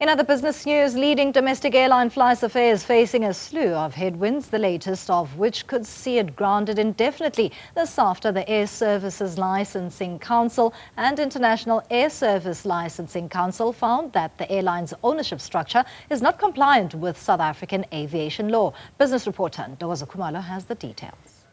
In other business news, leading domestic airline FlySafair is facing a slew of headwinds, the latest of which could see it grounded indefinitely. This after the Air Services Licensing Council and International Air Service Licensing Council found that the airline's ownership structure is not compliant with South African aviation law. Business reporter Ntokozo Khumalo has the details.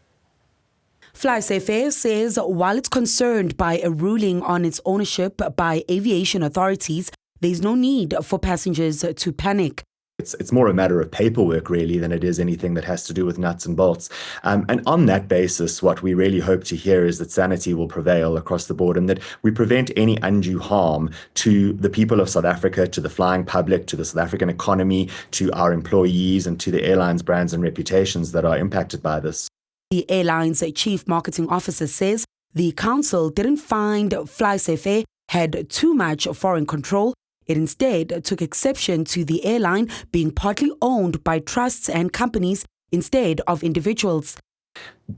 FlySafair says while it's concerned by a ruling on its ownership by aviation authorities, there's no need for passengers to panic. It's more a matter of paperwork, really, than it is anything that has to do with nuts and bolts. And on that basis, what we really hope to hear is that sanity will prevail across the board and that we prevent any undue harm to the people of South Africa, to the flying public, to the South African economy, to our employees, and to the airlines' brands and reputations that are impacted by this. The airline's chief marketing officer says the council didn't find FlySafair had too much foreign control. It instead took exception to the airline being partly owned by trusts and companies instead of individuals.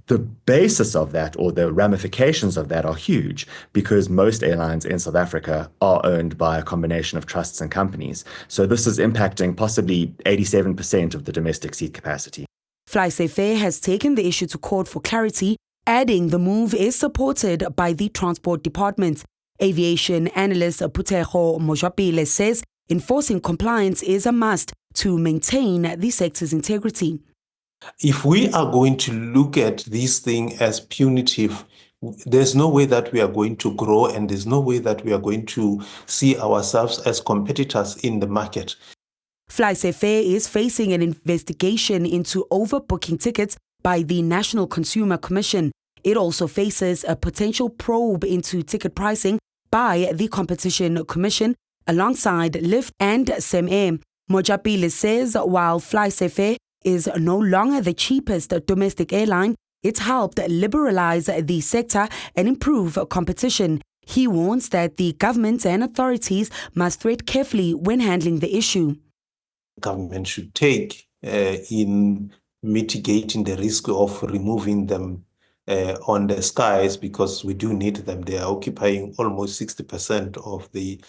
The basis of that, or the ramifications of that, are huge because most airlines in South Africa are owned by a combination of trusts and companies. So this is impacting possibly 87% of the domestic seat capacity. FlySafair has taken the issue to court for clarity, adding the move is supported by the Transport Department. Aviation analyst Ntokozo says enforcing compliance is a must to maintain the sector's integrity. If we are going to look at this thing as punitive, there's no way that we are going to grow, and there's no way that we are going to see ourselves as competitors in the market. FlySafair is facing an investigation into overbooking tickets by the National Consumer Commission. It also faces a potential probe into ticket pricing by the Competition Commission alongside Lyft and SemAir. Ntokozo says while FlySafair is no longer the cheapest domestic airline, it's helped liberalize the sector and improve competition. He warns that the government and authorities must tread carefully when handling the issue. Government should take in mitigating the risk of removing them on the skies, because we do need them. They are occupying almost 60% of the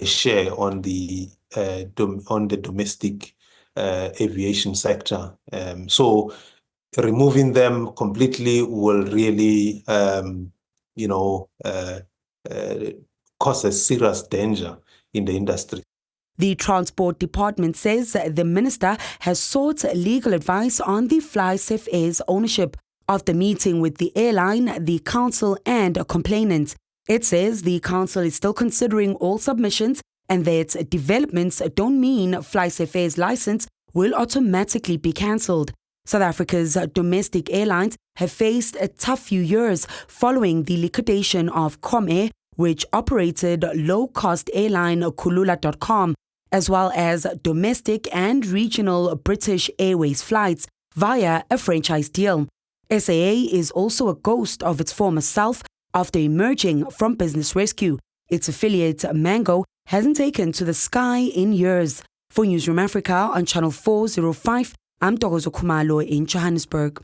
share on the domestic aviation sector. So removing them completely will really, cause a serious danger in the industry. The Transport Department says the minister has sought legal advice on the FlySafair's ownership. After meeting with the airline, the council and a complainant, it says the council is still considering all submissions and that developments don't mean FlySafair's license will automatically be cancelled. South Africa's domestic airlines have faced a tough few years following the liquidation of Comair, which operated low-cost airline Kulula.com, as well as domestic and regional British Airways flights via a franchise deal. SAA is also a ghost of its former self after emerging from business rescue. Its affiliate Mango hasn't taken to the sky in years. For Newzroom Afrika on Channel 405, I'm Ntokozo Khumalo in Johannesburg.